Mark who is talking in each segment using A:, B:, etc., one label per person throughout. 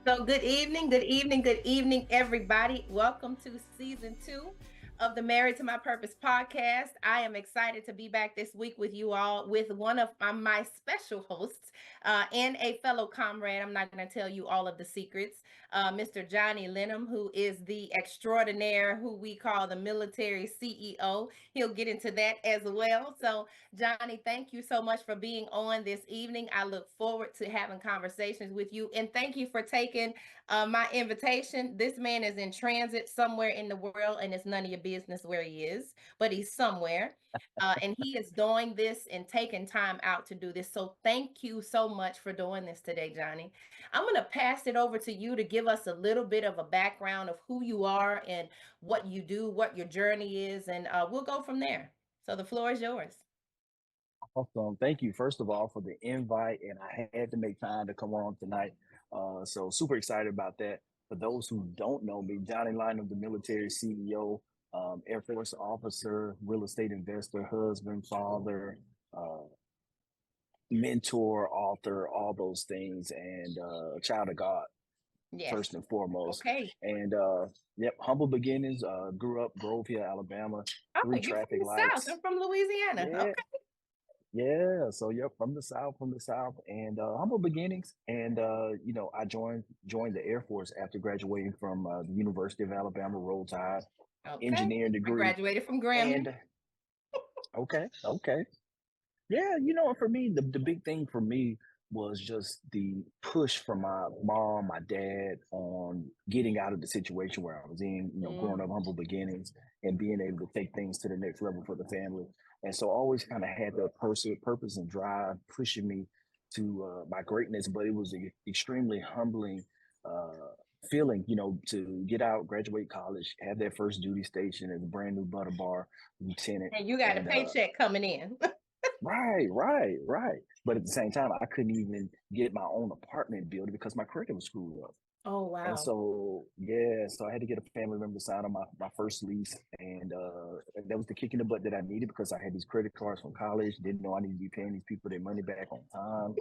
A: So, good evening, everybody. Welcome to season 2 of the Married to My Purpose podcast. I am excited to be back this week with you all with one of my special hosts and a fellow comrade. I'm not going to tell you all of the secrets. Mr. Johnny Lenham, who is the extraordinaire who we call the military CEO. He'll get into that as well. So, Johnny, thank you so much for being on this evening. I look forward to having conversations with you. And thank you for taking my invitation. This man is in transit somewhere in the world, and it's none of your business where he is, but he's somewhere. And he is doing this and taking time out to do this. So thank you so much for doing this today, Johnny. I'm going to pass it over to you to give us a little bit of a background of who you are and what you do, what your journey is, and we'll go from there. So the floor is yours.
B: Awesome. Thank you, first of all, for the invite. And I had to make time to come on tonight. So super excited about that. For those who don't know me, Johnny Lynham, the military CEO, Air Force officer, real estate investor, husband, father, uh, mentor, author, all those things, and a child of God,
A: Yes.
B: first and foremost.
A: Okay.
B: And yep, humble beginnings. Grew up Grove Hill, Alabama,
A: Oh,
B: three
A: you're from
B: traffic
A: the South.
B: lights.
A: I'm from Louisiana.
B: Yeah,
A: Okay.
B: yeah, so yep, from the South, and humble beginnings. And I joined the Air Force after graduating from the University of Alabama, Roll Tide,
A: Okay.
B: engineering
A: I
B: degree.
A: graduated from Grambling.
B: And okay, yeah, for me, the big thing for me was just the push from my mom, my dad on getting out of the situation where I was in, growing up humble beginnings and being able to take things to the next level for the family. And so I always kind of had that purpose and drive pushing me to my greatness, but it was an extremely humbling uh, feeling, to get out, graduate college, have that first duty station as a brand new butter bar lieutenant.
A: And you got a
B: And
A: paycheck coming in.
B: Right. But at the same time, I couldn't even get my own apartment built because my credit was screwed up.
A: Oh,
B: And
A: wow.
B: so, yeah, so I had to get a family member to sign on my first lease. And that was the kick in the butt that I needed because I had these credit cards from college, didn't know I needed to be paying these people their money back on time,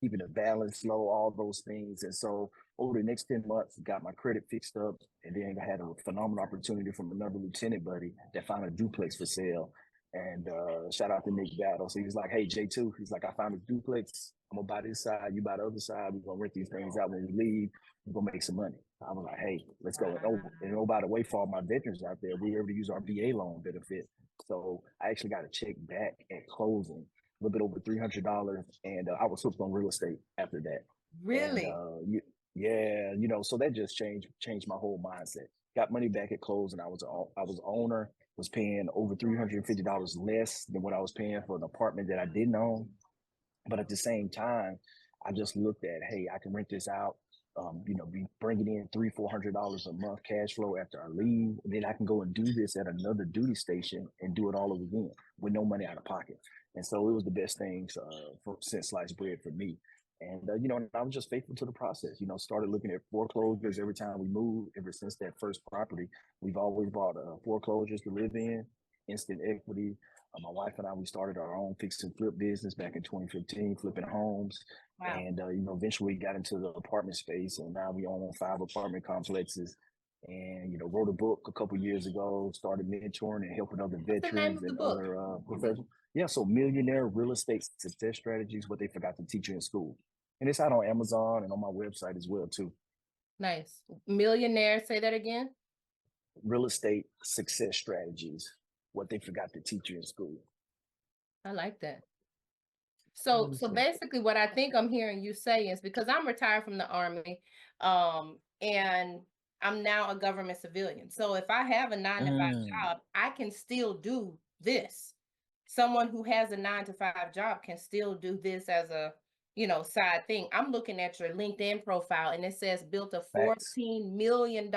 B: keeping the balance low, all those things. And so over the next 10 months, got my credit fixed up. And then I had a phenomenal opportunity from another lieutenant buddy that found a duplex for sale. And shout out to Nick Battle. So he was like, hey, J2, he's like, I found a duplex. I'm going to buy this side. You buy the other side. We're going to rent these things out when we leave. We're going to make some money. I was like, hey, let's go. And oh, by the way, for all my veterans out there, we were able to use our VA loan benefit. So I actually got a check back at closing, a little bit over $300. And I was hooked on real estate after that. And
A: Really?
B: yeah, so that just changed my whole mindset. Got money back at closing. I was owner, was paying over $350 less than what I was paying for an apartment that I didn't own. But at the same time, I just looked at, hey, I can rent this out. Be bringing in $300-400 a month cash flow after I leave. And then I can go and do this at another duty station and do it all over again with no money out of pocket. And so it was the best things since sliced bread for me. And and I was just faithful to the process. Started looking at foreclosures every time we moved. Ever since that first property, we've always bought foreclosures to live in, instant equity. My wife and I, we started our own fix and flip business back in 2015, flipping homes.
A: Wow.
B: And, eventually got into the apartment space. And now we own 5 apartment complexes. And, wrote a book a couple years ago, started mentoring and helping other
A: What's the name
B: veterans
A: of the
B: and
A: book?
B: other professionals. Yeah, so Millionaire Real Estate Success Strategies, what they forgot to teach you in school. And it's out on Amazon and on my website as well, too.
A: Nice. Millionaire, say that again.
B: Real Estate Success Strategies, what they forgot to teach you in school.
A: I like that. So basically what I think I'm hearing you say is because I'm retired from the Army, and I'm now a government civilian. So if I have a 9 to 5 job, I can still do this. Someone who has a 9 to 5 job can still do this as a, side thing. I'm looking at your LinkedIn profile and it says built a
B: Facts.
A: $14 million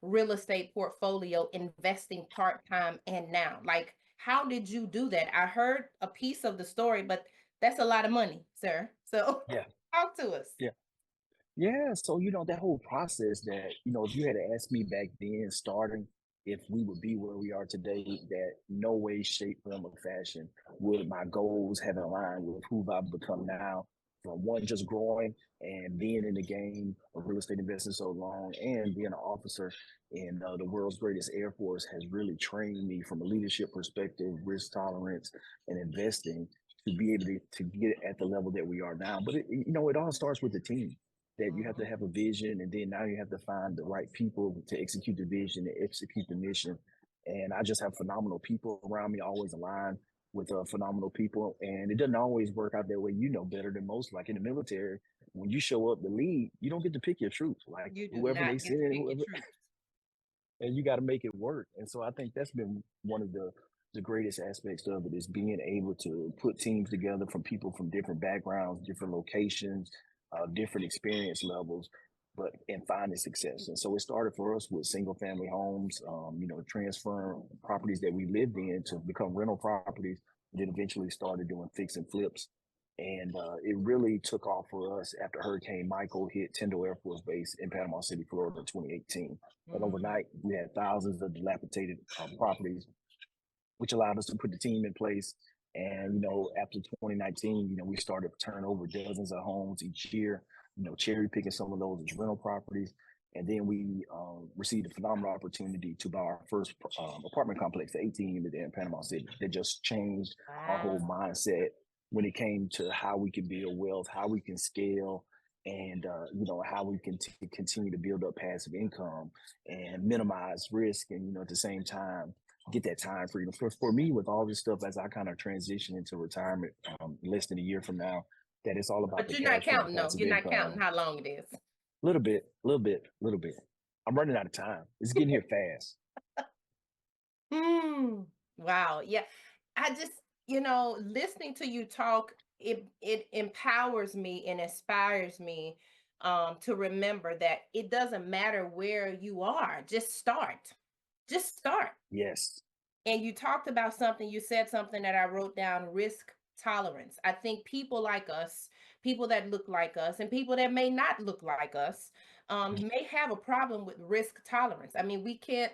A: real estate portfolio investing part-time and now. Like, how did you do that? I heard a piece of the story, but that's a lot of money, sir. So
B: Yeah.
A: talk to us.
B: Yeah. Yeah. So, that whole process that, if you had asked me back then starting, if we would be where we are today, that no way, shape, form, or fashion would my goals have aligned with who I've become now. from one, just growing and being in the game of real estate investing so long, and being an officer in the world's greatest Air Force has really trained me from a leadership perspective, risk tolerance, and investing to be able to get at the level that we are now. But it all starts with the team. That you have to
A: Mhm.
B: have a vision, and then now you have to find the right people to execute the vision, to execute the mission. And I just have phenomenal people around me, always aligned with phenomenal people. And it doesn't always work out that way. You know better than most. Like in the military, when you show up to lead, you don't get to pick your troops. Like
A: You do
B: whoever they
A: not get to
B: send,
A: pick your
B: whoever,
A: troops.
B: and you got to make it work. And so I think that's been one of the greatest aspects of it is being able to put teams together from people from different backgrounds, different locations, different experience levels, but and finding success. And so it started for us with single family homes, transferring properties that we lived in to become rental properties, and then eventually started doing fix and flips. And it really took off for us after Hurricane Michael hit Tyndall Air Force Base in Panama City, Florida in 2018. And
A: Mhm.
B: overnight, we had thousands of dilapidated properties, which allowed us to put the team in place. And, after 2019, we started to turn over dozens of homes each year, cherry picking some of those as rental properties. And then we received a phenomenal opportunity to buy our first apartment complex, the 18 unit in Panama City, that just changed our whole
A: Wow.
B: mindset when it came to how we can build wealth, how we can scale, and how we can continue to build up passive income and minimize risk, and at the same time get that time freedom. For me, with all this stuff, as I kind of transition into retirement less than a year from now, that it's all about
A: But
B: the
A: you're not
B: cash flow and
A: counting though.
B: passive
A: You're not counting
B: income.
A: how long it is.
B: Little bit, little bit, little bit. I'm running out of time. It's getting here fast.
A: Mm. Wow. Yeah. I just, listening to you talk, it empowers me and inspires me to remember that it doesn't matter where you are. Just start. Just start.
B: Yes.
A: And you talked about something, you said something that I wrote down, risk tolerance. I think people like us, people that look like us, and people that may not look like us, may have a problem with risk tolerance. I mean, we can't.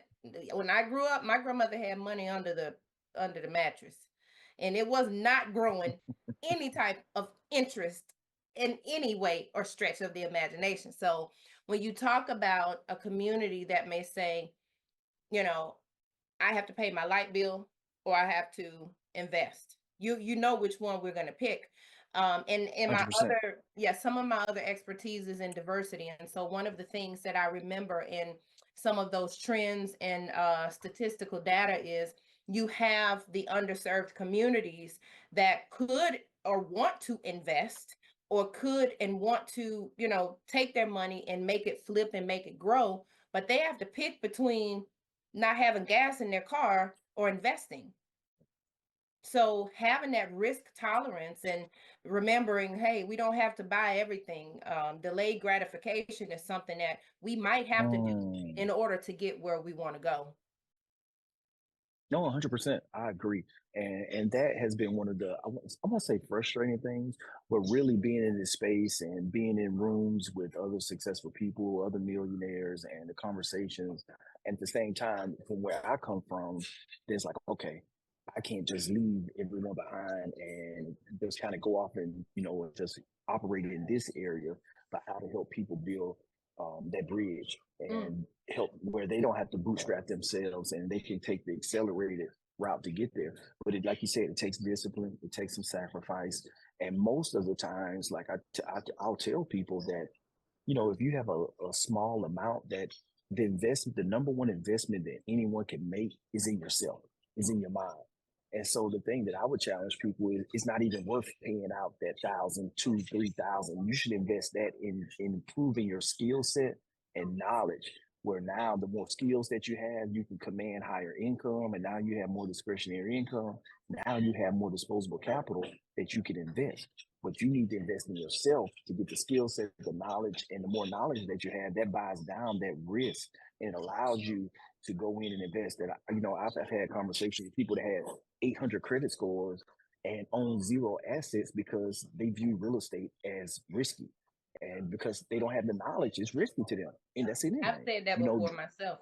A: When I grew up, my grandmother had money under the mattress, and it was not growing any type of interest in any way or stretch of the imagination. So when you talk about a community that may say, you know, I have to pay my light bill or I have to invest. You know which one we're going to pick. And in my
B: 100%.
A: other, yeah, some of my other expertise is in diversity. And so one of the things that I remember in some of those trends and statistical data is you have the underserved communities that could or want to invest or could and want to, take their money and make it flip and make it grow, but they have to pick between not having gas in their car or investing. So having that risk tolerance and remembering, hey, we don't have to buy everything. Delayed gratification is something that we might have to do
B: Mm.
A: in order to get where we want to go.
B: No, 100%. I agree. And that has been one of the, I won't say frustrating things, but really being in this space and being in rooms with other successful people, other millionaires, and the conversations. And at the same time, from where I come from, there's like, okay, I can't just leave everyone behind and just kind of go off and, just operate in this area, but how to help people build that bridge
A: Mm,
B: and help where they don't have to bootstrap themselves and they can take the accelerated route to get there. But like you said, it takes discipline, it takes some sacrifice. And most of the times, like I'll tell people that, if you have a small amount, that the number one investment that anyone can make is in yourself, is in your mind. And so the thing that I would challenge people is it's not even worth paying out that 1,000, 2, 3,000. You should invest that in improving your skill set and knowledge. Where now the more skills that you have, you can command higher income, and now you have more discretionary income. Now you have more disposable capital that you can invest. But you need to invest in yourself to get the skill set, the knowledge, and the more knowledge that you have, that buys down that risk and allows you to go in and invest. That I've had conversations with people that had 800 credit scores and own zero assets because they view real estate as risky, and because they don't have the knowledge, it's risky to them, and that's
A: I've
B: anything.
A: said that
B: You know,
A: before myself.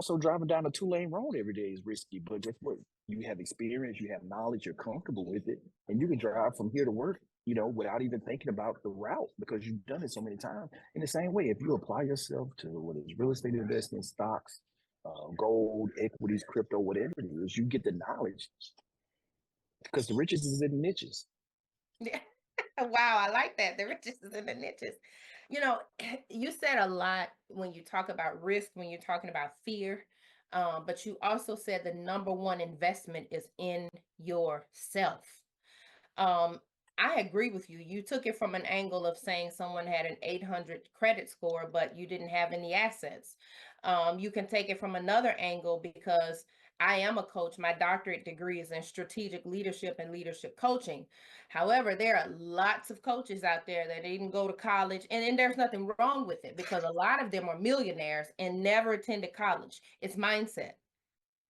B: so driving down a 2-lane road every day is risky, but guess what? You have experience, you have knowledge, you're comfortable with it, and you can drive from here to work without even thinking about the route because you've done it so many times. In the same way, if you apply yourself to what is real estate investing, stocks, gold, equities, crypto, whatever it is, you get the knowledge because the riches is in the niches.
A: Yeah. Wow, I like that. The riches is in the niches. You know, you said a lot when you talk about risk, when you're talking about fear, but you also said the number one investment is in yourself. Um, I agree with you. You took it from an angle of saying someone had an 800 credit score, but you didn't have any assets. You can take it from another angle because I am a coach. My doctorate degree is in strategic leadership and leadership coaching. However, there are lots of coaches out there that didn't go to college, and there's nothing wrong with it because a lot of them are millionaires and never attended college. It's mindset.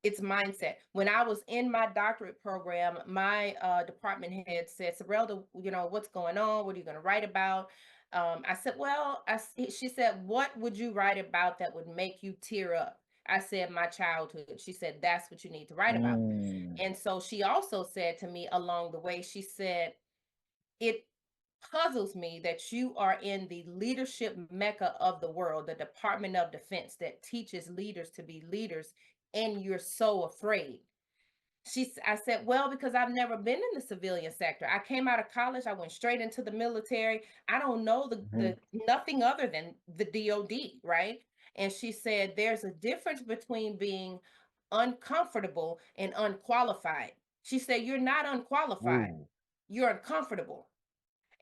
A: It's mindset. When I was in my doctorate program, my department head said, "Sorrelda, what's going on? What are you going to write about?" I said, "Well," she said, "What would you write about that would make you tear up?" I said, "My childhood." She said, "That's what you need to write about."
B: Mm,
A: And so she also said to me along the way, she said, "It puzzles me that you are in the leadership mecca of the world, the Department of Defense that teaches leaders to be leaders, and you're so afraid." I said, "Well, because I've never been in the civilian sector. I came out of college, I went straight into the military. I don't know the
B: mhm.
A: nothing other than the DOD, right?" And she said, "There's a difference between being uncomfortable and unqualified." She said, "You're not unqualified.
B: Ooh,
A: You're uncomfortable."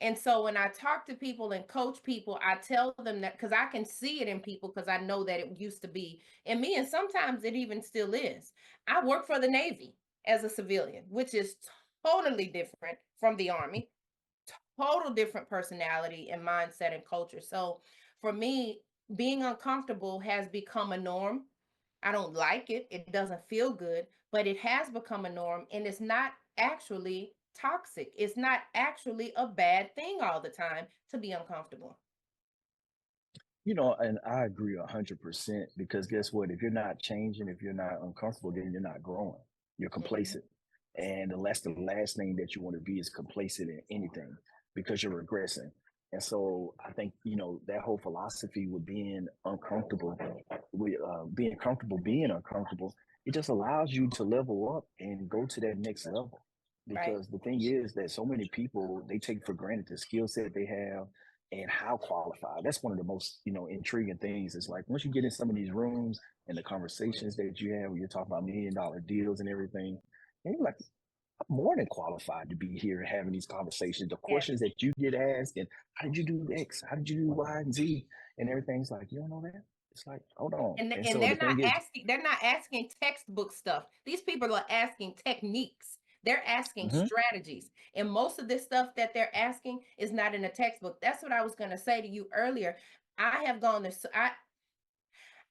A: And so when I talk to people and coach people, I tell them that because I can see it in people because I know that it used to be in me, and sometimes it even still is. I work for the Navy as a civilian, which is totally different from the Army, total different personality and mindset and culture. So for me, being uncomfortable has become a norm. I don't like it. It doesn't feel good, but it has become a norm and it's not actually toxic. It's not actually a bad thing all the time to be uncomfortable.
B: and I agree 100% because guess what? If you're not changing, if you're not uncomfortable, then you're not growing. You're
A: Mhm.
B: complacent. And that's the last thing that you want to be is complacent in anything because you're regressing. And so I think, that whole philosophy with being uncomfortable, with being comfortable, being uncomfortable, it just allows you to level up and go to that next level.
A: Right.
B: Because the thing is that so many people, they take for granted the skill set they have and how qualified. That's one of the most, intriguing things. Is like once you get in some of these rooms and the conversations that you have, when you're talking about $1 million deals and everything, and you're like, I'm more than qualified to be here having these conversations. The
A: Yes.
B: questions that you get asked, and how did you do X? How did you do Y and Z? And everything's like, you don't know that? It's like, hold on.
A: And
B: And
A: and
B: so the thing is,
A: they're not asking textbook stuff. These people are asking techniques. They're asking
B: mhm,
A: strategies. And most of this stuff that they're asking is not in a textbook. That's what I was going to say to you earlier. I have gone to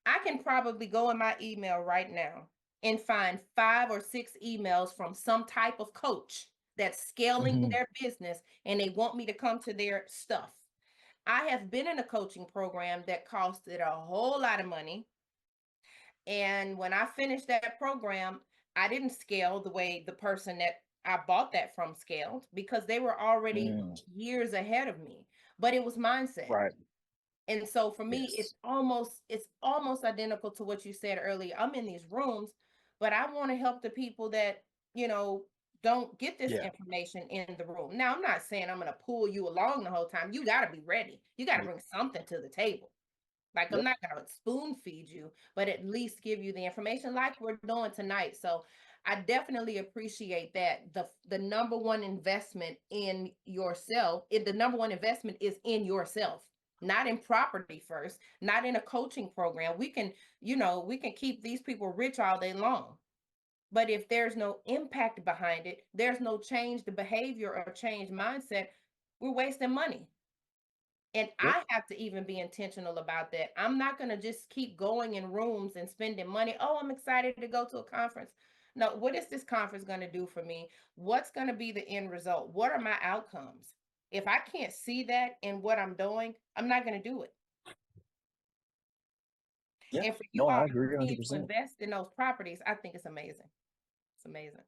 A: I can probably go in my email right now and find 5 or 6 emails from some type of coach that's scaling
B: mhm,
A: their business and they want me to come to their stuff. I have been in a coaching program that costed a whole lot of money. And when I finished that program, I didn't scale the way the person that I bought that from scaled because they were already
B: mm,
A: years ahead of me. But it was mindset.
B: right,
A: And so for me,
B: yes,
A: it's almost identical to what you said earlier. I'm in these rooms, but I want to help the people that, you know, don't get this
B: yeah,
A: information in the room. Now, I'm not saying I'm going to pull you along the whole time. You got to be ready. You got to
B: yeah,
A: bring something to the table. Like I'm
B: yep,
A: not going to spoon feed you, but at least give you the information like we're doing tonight. So I definitely appreciate that. The number one investment in yourself, the number one investment is in yourself, not in property first, not in a coaching program. We can keep these people rich all day long. But if there's no impact behind it, there's no change the behavior or change mindset, we're wasting money. And
B: yep,
A: I have to even be intentional about that. I'm not going to just keep going in rooms and spending money. Oh, I'm excited to go to a conference. No, what is this conference going to do for me? What's going to be the end result? What are my outcomes? If I can't see that in what I'm doing, I'm not going to do it.
B: yeah.
A: And for you
B: No,
A: all
B: I
A: to
B: agree
A: continue to
B: 100%.
A: invest in those properties, I think it's amazing. It's amazing.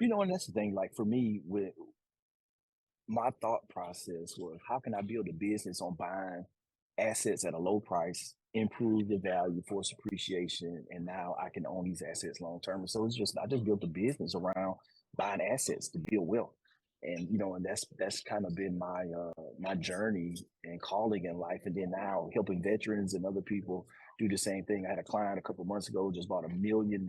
B: And that's the thing. Like for me, with my thought process was, how can I build a business on buying assets at a low price, improve the value, force appreciation, and now I can own these assets long term. And so it's just I just built a business around buying assets to build wealth. And and that's kind of been my journey and calling in life. And then now helping veterans and other people do the same thing. I had a client a couple of months ago just bought $1 million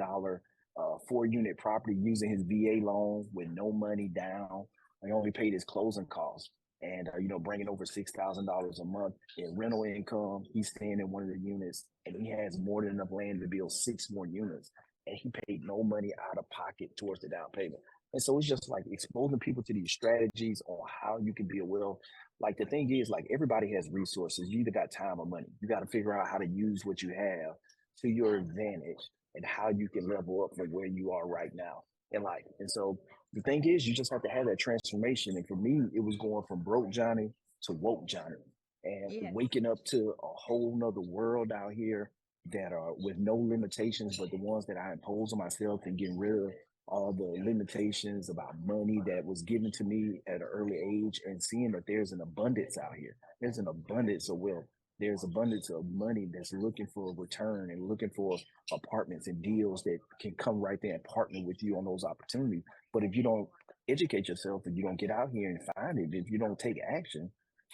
B: 4 unit property using his VA loan with no money down. He only paid his closing costs, and bringing over $6,000 a month in rental income. He's staying in one of the units, and he has more than enough land to build 6 more units, and he paid no money out of pocket towards the down payment. And so it's just like exposing people to these strategies on how you can build wealth. Like the thing is, like everybody has resources. You either got time or money. You got to figure out how to use what you have to your advantage and how you can level up from where you are right now in life. And so the thing is, you just have to have that transformation. And for me, it was going from broke Johnny to woke Johnny and
A: Yes.
B: waking up to a whole nother world out here that are with no limitations, but the ones that I impose on myself, and getting rid of all the limitations about money that was given to me at an early age, and seeing that there's an abundance out here. There's an abundance of wealth. There's abundance of money that's looking for a return and looking for apartments and deals that can come right there and partner with you on those opportunities. But if you don't educate yourself, if you don't get out here and find it, if you don't take action,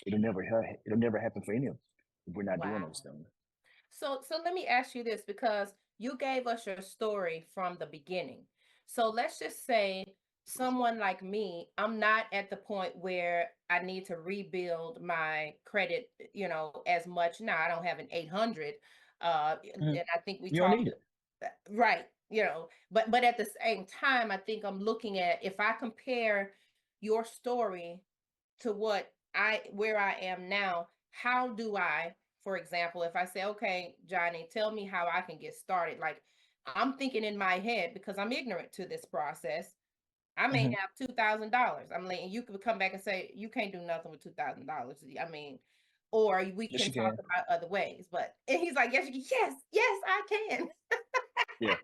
B: it'll never happen for any of us if we're not doing
A: Wow.
B: those things.
A: So let me ask you this, because you gave us your story from the beginning. So let's just say someone like me, I'm not at the point where I need to rebuild my credit, as much. Now I don't have an 800.
B: Mhm.
A: And I think we
B: You don't
A: talked
B: need it.
A: right, but at the same time, I think I'm looking at, if I compare your story to what I where I am now, how do I, for example, if I say, okay, Johnny, tell me how I can get started. Like, I'm thinking in my head, because I'm ignorant to this process. I may
B: Mhm.
A: have $2,000. I'm like, and you could come back and say, you can't do nothing with $2,000. I mean, or we
B: Yes,
A: can
B: you
A: talk
B: can.
A: about other ways. But and he's like, yes, yes, yes, I can.
B: Yeah.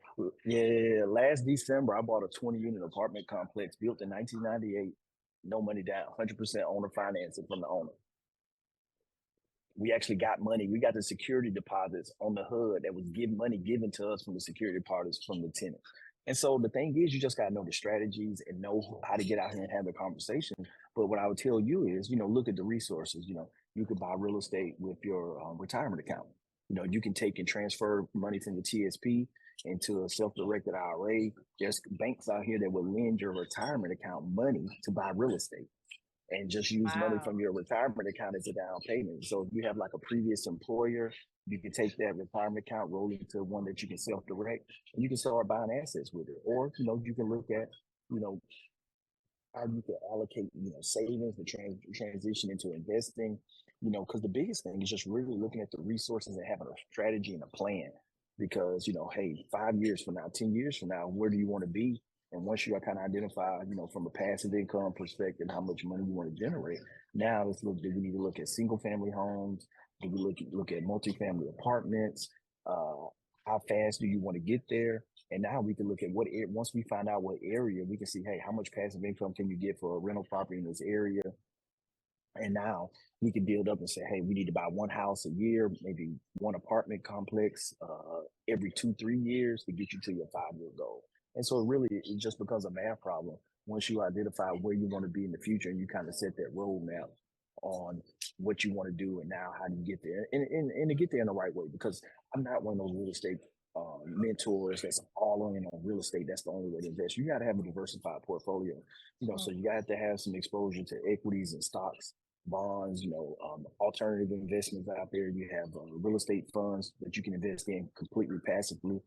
B: Yeah. Last December, I bought a 20 unit apartment complex built in 1998. No money down, 100% owner financing from the owner. We actually got money. We got the security deposits on the HUD that was given money given to us from the security deposits from the tenant. And so the thing is, you just got to know the strategies and know how to get out here and have the conversation. But what I would tell you is, look at the resources. You could buy real estate with your retirement account. You can take and transfer money from the TSP into a self-directed IRA. There's banks out here that will lend your retirement account money to buy real estate and just use money
A: Wow.
B: from your retirement account as a down payment. So if you have like a previous employer, you can take that retirement account, roll it into one that you can self-direct, and you can start buying assets with it. Or, you can look at, you know, how you can allocate, savings, the transition into investing, because the biggest thing is just really looking at the resources and having a strategy and a plan. Because, hey, 5 years from now, 10 years from now, where do you want to be? And once you kind of identify, from a passive income perspective, how much money you want to generate, now let's look, do we need to look at single family homes? Do we look at multifamily apartments? How fast do you want to get there? And now we can look at once we find out what area, we can see, hey, how much passive income can you get for a rental property in this area? And now we can build up and say, hey, we need to buy one house a year, maybe one apartment complex every 2, 3 years to get you to your 5 year goal. And so it just becomes a math problem once you identify where you want to be in the future, and you kind of set that roadmap on what you want to do and now how do you get there, and to get there in the right way. Because I'm not one of those real estate mentors that's all in on real estate. That's the only way to invest. You got to have a diversified portfolio, so you got to have some exposure to equities and stocks, bonds, alternative investments out there. You have real estate funds that you can invest in completely passively,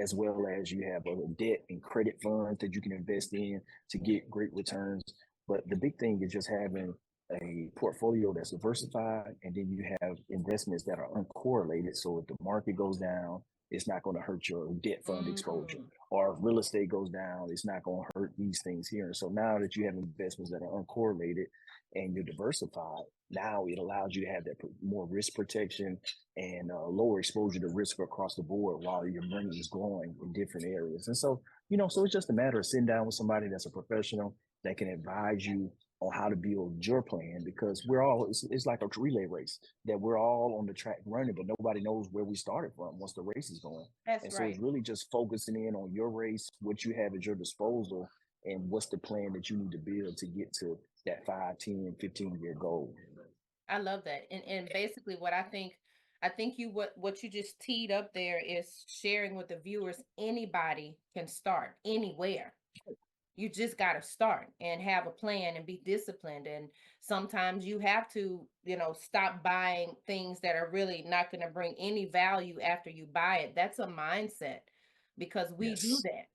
B: as well as you have debt and credit funds that you can invest in to get great returns. But the big thing is just having a portfolio that's diversified, and then you have investments that are uncorrelated. So if the market goes down, it's not going to hurt your debt fund exposure.
A: Mm,
B: Or if real estate goes down, it's not going to hurt these things here. And so now that you have investments that are uncorrelated and you're diversified, now it allows you to have that more risk protection and lower exposure to risk across the board while your money is growing in different areas. And so, so it's just a matter of sitting down with somebody that's a professional that can advise you on how to build your plan, because it's like a relay race that we're all on the track running, but nobody knows where we started from once the race is going.
A: That's
B: And so it's
A: right.
B: really just focusing in on your race, what you have at your disposal, and what's the plan that you need to build to get to that 5, 10, 15 year goal.
A: I love that. And basically what I think you what you just teed up there is sharing with the viewers anybody can start anywhere. You just got to start and have a plan and be disciplined, and sometimes you have to, stop buying things that are really not going to bring any value after you buy it. That's a mindset, because we do
B: Yes.
A: that.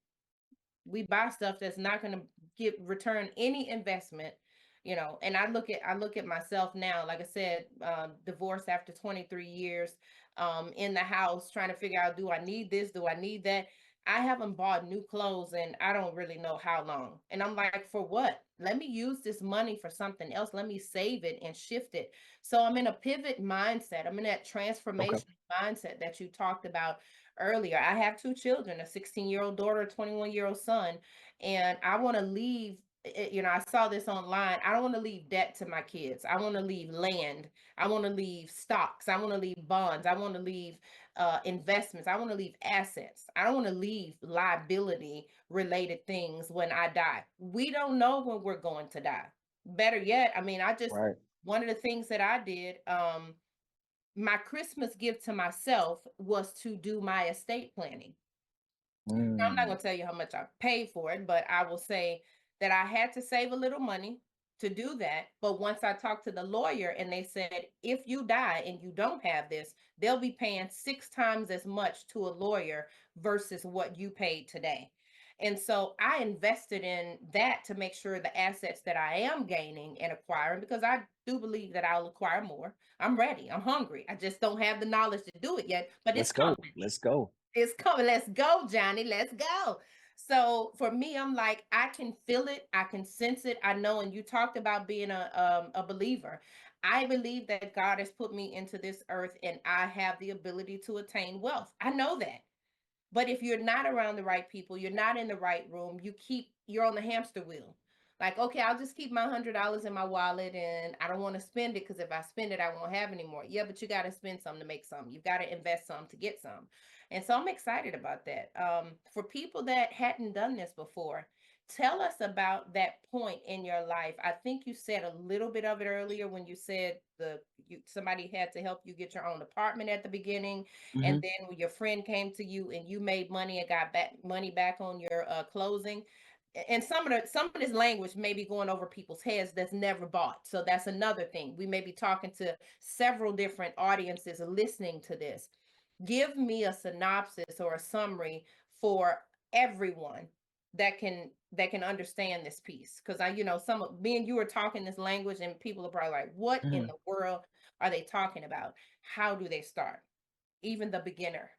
A: We buy stuff that's not going to give return any investment, and I look at myself now, like I said, divorced after 23 years, in the house trying to figure out, do I need this, do I need that? I haven't bought new clothes and I don't really know how long, and I'm like, for what? Let me use this money for something else. Let me save it and shift it. So I'm in a pivot mindset. I'm in that
B: Okay.
A: transformation mindset that you talked about earlier. I have two children, a 16-year-old daughter, a 21-year-old son, and I want to leave. I saw this online. I don't want to leave debt to my kids. I want to leave land. I want to leave stocks. I want to leave bonds. I want to leave investments. I want to leave assets. I don't want to leave liability related things when I die. We don't know when we're going to die. Better yet, I mean,
B: Right.
A: one of the things that I did, my Christmas gift to myself was to do my estate planning. I'm not
B: Mm.
A: gonna tell you how much I paid for it, but I will say that I had to save a little money to do that. But once I talked to the lawyer and they said, if you die and you don't have this, they'll be paying 6 times as much to a lawyer versus what you paid today. And so I invested in that to make sure the assets that I am gaining and acquiring, because I do believe that I'll acquire more. I'm ready. I'm hungry. I just don't have the knowledge to do it yet, but it's
B: Let's go.
A: coming.
B: Let's go.
A: It's coming. Let's go, Johnny. Let's go. So for me, I'm like, I can feel it. I can sense it. I know. And you talked about being a believer. I believe that God has put me into this earth and I have the ability to attain wealth. I know that. But if you're not around the right people, you're not in the right room, you're on the hamster wheel. Like, okay, I'll just keep my $100 in my wallet and I don't want to spend it, because if I spend it, I won't have any more. Yeah, but you got to spend some to make some. You've got to invest some to get some. And so I'm excited about that. For people that hadn't done this before, tell us about that point in your life. I think you said a little bit of it earlier when you said somebody had to help you get your own apartment at the beginning, and
B: Hmm.
A: then when your friend came to you and you made money and got back money back on your closing. And some of this language may be going over people's heads that's never bought. So that's another thing. We may be talking to several different audiences listening to this. Give me a synopsis or a summary for everyone that can understand this piece, because some of me and you are talking this language and people are probably like, what in
B: Hmm.
A: the world are they talking about? How do they start? Even the beginner.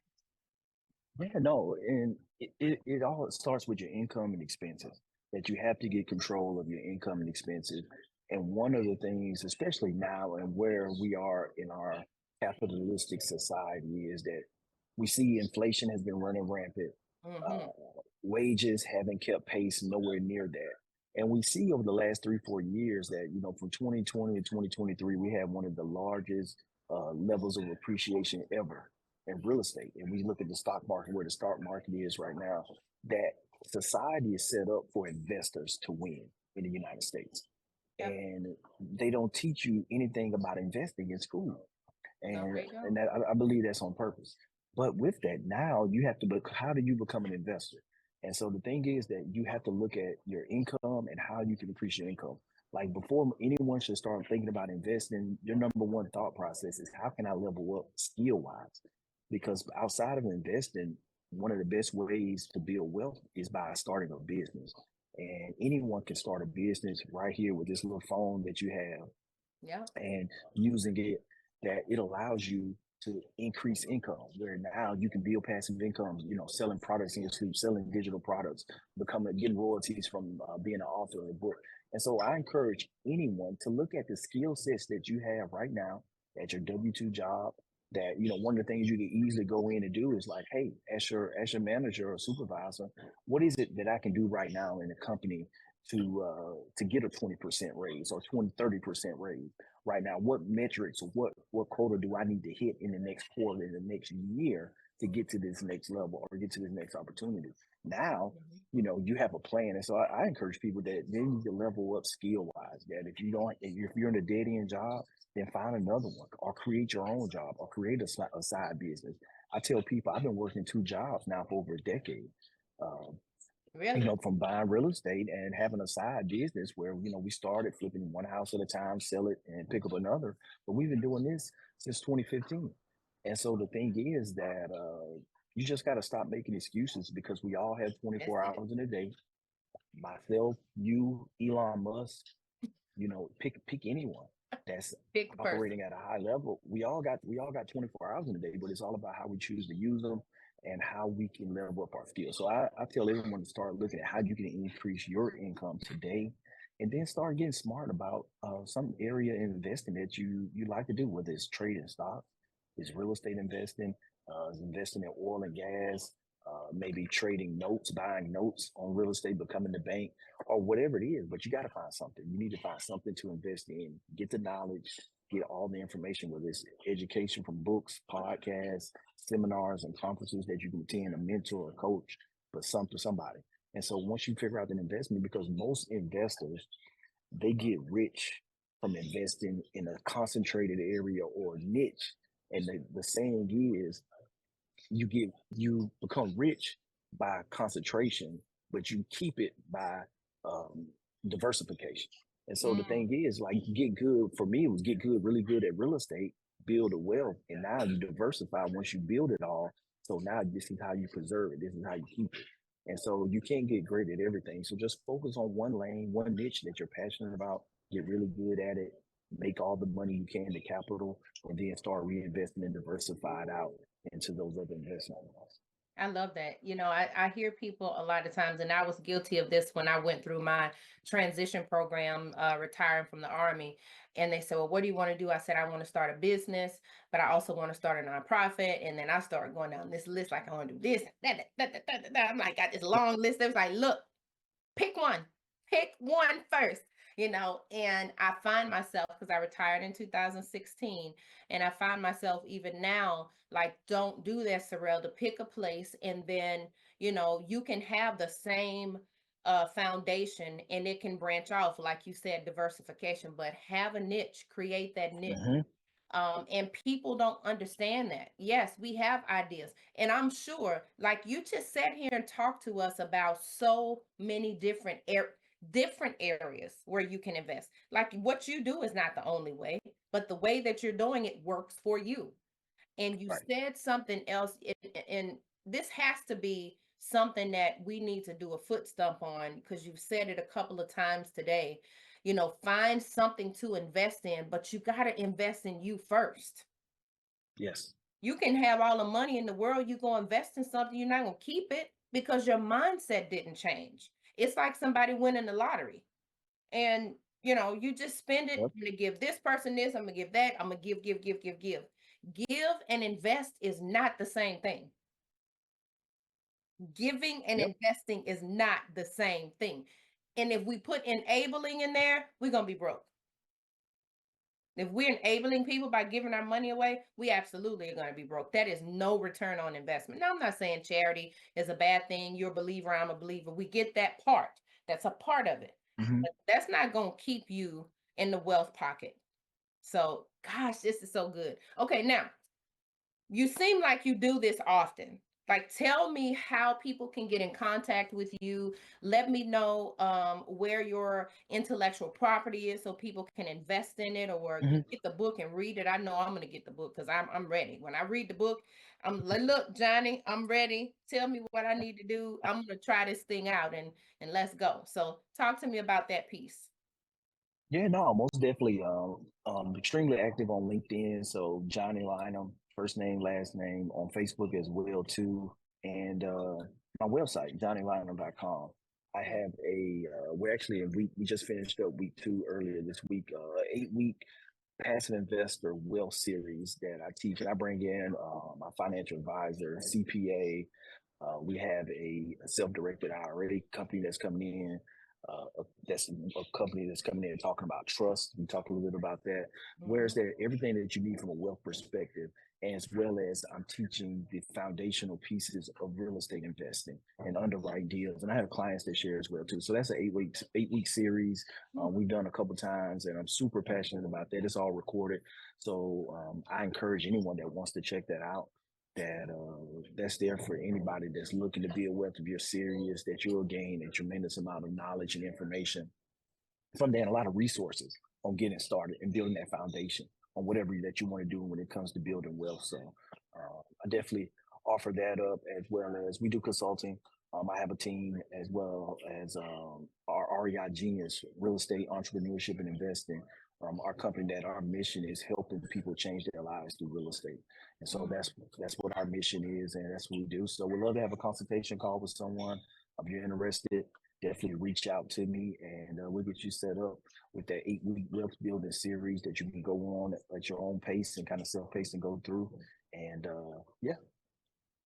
B: Yeah, no, and it all starts with your income and expenses. That you have to get control of your income and expenses. And one of the things, especially now and where we are in our capitalistic society, is that we see inflation has been running rampant.
A: Mhm.
B: Wages haven't kept pace, nowhere near that. And we see over the last 3, 4 years that, from 2020 to 2023, we had one of the largest levels of appreciation ever in real estate. And we look at the stock market, where the stock market is right now, that society is set up for investors to win in the United States.
A: Yep.
B: And they don't teach you anything about investing in school.
A: No,
B: and
A: there you go.
B: and that, I believe that's on purpose. But with that, now you have to look. How do you become an investor? And so the thing is that you have to look at your income and how you can increase your income. Like, before anyone should start thinking about investing, your number one thought process is, how can I level up skill wise? Because outside of investing, one of the best ways to build wealth is by starting a business. And anyone can start a business right here with this little phone that you have,
A: Yeah.
B: and using it, that it allows you to increase income, where now you can build passive income, selling products in your sleep, selling digital products, getting royalties from being an author of a book. And so I encourage anyone to look at the skill sets that you have right now at your W-2 job, that, one of the things you can easily go in and do is like, hey, as your manager or supervisor, what is it that I can do right now in the company to get a 20% raise or 20-30% raise right now? What metrics or what quota do I need to hit in the next quarter, in the next year, to get to this next level or get to this next opportunity? Now,
A: Mhm.
B: you have a plan. And so I encourage people that they need to level up skill wise. That if you're in a dead end job, then find another one or create your own job or create a side business. I tell people I've been working two jobs now for over a decade. Um,
A: Really?
B: from buying real estate and having a side business where, we started flipping one house at a time, sell it and pick up another. But we've been doing this since 2015. And so the thing is that you just got to stop making excuses because we all have
A: That's
B: 24
A: it.
B: hours in a day. Myself, you, Elon Musk, pick anyone that's
A: Pick the person.
B: operating at a high level. We all got 24 hours in a day, but it's all about how we choose to use them and how we can level up our skills. So I tell everyone to start looking at how you can increase your income today, and then start getting smart about some area in investing that you like to do, whether it's trading stocks, it's real estate investing, is investing in oil and gas, maybe trading notes, buying notes on real estate, becoming the bank, or whatever it is. But you got to find something. You need to find something to invest in. Get the knowledge, get all the information, whether it's education from books, podcasts, seminars, and conferences that you can attend, a mentor, a coach, but somebody. And so once you figure out an investment, because most investors, they get rich from investing in a concentrated area or niche. And the saying is, you become rich by concentration, but you keep it by um, diversification. And so the
A: Mm,
B: thing is, like, get good. For me, it was get good, really good at real estate, build a wealth, and now you diversify once you build it all. So now this is how you preserve it. This is how you keep it. And so you can't get great at everything. So just focus on one lane, one niche that you're passionate about. Get really good at it. Make all the money you can, the capital, and then start reinvesting and diversify it out into those other investments.
A: I love that. I hear people a lot of times, and I was guilty of this when I went through my transition program, retiring from the Army. And they said, well, what do you want to do? I said, I want to start a business, but I also want to start a nonprofit. And then I started going down this list, like, I want to do this, that. I'm like, got this long list. It was like, look, pick one first, and I find myself, because I retired in 2016, and I find myself even now, like, don't do that, Sorrel, to pick a place, and then you can have the same foundation, and it can branch off, like you said, diversification, but have a niche, create that niche.
B: Hmm.
A: And people don't understand that. Yes, we have ideas. And I'm sure, like, you just sat here and talked to us about so many different areas where you can invest. Like, what you do is not the only way, but the way that you're doing it works for you. And you
B: Right.
A: said something else, and this has to be something that we need to do a foot stump on, because you've said it a couple of times today. Find something to invest in, but you got to invest in you first.
B: Yes.
A: You can have all the money in the world, you go invest in something, you're not going to keep it because your mindset didn't change. It's like somebody winning the lottery, and you just spend it.
B: Yep.
A: I'm going to give this person this, I'm going to give that, I'm going to give and invest is not the same thing. Giving and
B: Yep.
A: investing is not the same thing. And if we put enabling in there, we're going to be broke. If we're enabling people by giving our money away, we absolutely are going to be broke. That is no return on investment. Now, I'm not saying charity is a bad thing. You're a believer, I'm a believer. We get that part. That's a part of it.
B: Hmm.
A: But that's not going to keep you in the wealth pocket. So, gosh, this is so good. Okay, now, you seem like you do this often. Like, tell me how people can get in contact with you. Let me know where your intellectual property is so people can invest in it, or
B: Hmm.
A: get the book and read it. I know I'm going to get the book because I'm ready. When I read the book, I'm like, look, Johnny, I'm ready. Tell me what I need to do. I'm going to try this thing out, and let's go. So, talk to me about that piece.
B: Yeah, no, most definitely. Extremely active on LinkedIn. So Johnny Lynham, first name, last name, on Facebook as well too, and my website, johnnylynham.com. I have we're actually in we just finished up week 2 earlier this week, 8 week passive investor wealth series that I teach, and I bring in my financial advisor, CPA. We have a self-directed IRA company that's coming in. That's a company that's coming in talking about trust. We talk a little bit about that. Where's
A: Mhm.
B: there everything that you need from a wealth perspective, as well as I'm teaching the foundational pieces of real estate investing and underwriting deals. And I have clients that share as well too. So that's an 8-week series. We've done a couple times, and I'm super passionate about that. It's all recorded, so I encourage anyone that wants to check that out. That's there for anybody that's looking to build wealth. If you're serious, that you'll gain a tremendous amount of knowledge and information from there, and a lot of resources on getting started and building that foundation on whatever that you want to do when it comes to building wealth. So I definitely offer that up, as well as we do consulting. I have a team, as well as our REI Genius Real Estate Entrepreneurship and Investing. Our company, that our mission is helping people change their lives through real estate, and so
A: Mm.
B: that's what our mission is, and that's what we do. So we'd love to have a consultation call with someone. If you're interested, definitely reach out to me, and we'll get you set up with that 8-week wealth building series that you can go on at your own pace and kind of self-pace and go through. And yeah,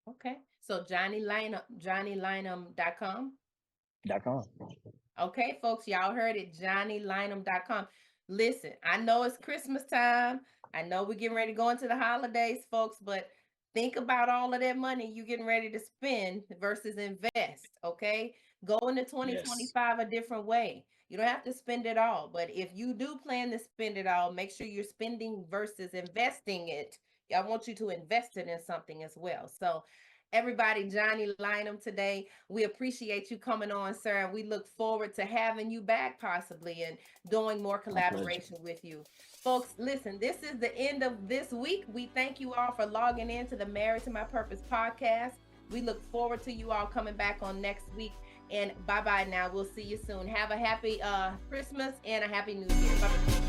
A: Okay. So JohnnyLynham.com.
B: .com.
A: Okay, folks, y'all heard it, JohnnyLynham.com. Listen, I know it's Christmas time. I know we're getting ready to go into the holidays, folks, but think about all of that money you getting ready to spend versus invest, okay? Go into
B: Yes.
A: 2025 a different way. You don't have to spend it all, but if you do plan to spend it all, make sure you're spending versus investing it. I want you to invest it in something as well. So, everybody, Johnny Lynham today. We appreciate you coming on, sir, and we look forward to having you back possibly and doing more
B: My pleasure.
A: collaboration with you. Folks, listen, this is the end of this week. We thank you all for logging in to the Married to My Purpose podcast. We look forward to you all coming back on next week. And bye bye now. We'll see you soon. Have a happy Christmas and a happy New Year. Bye.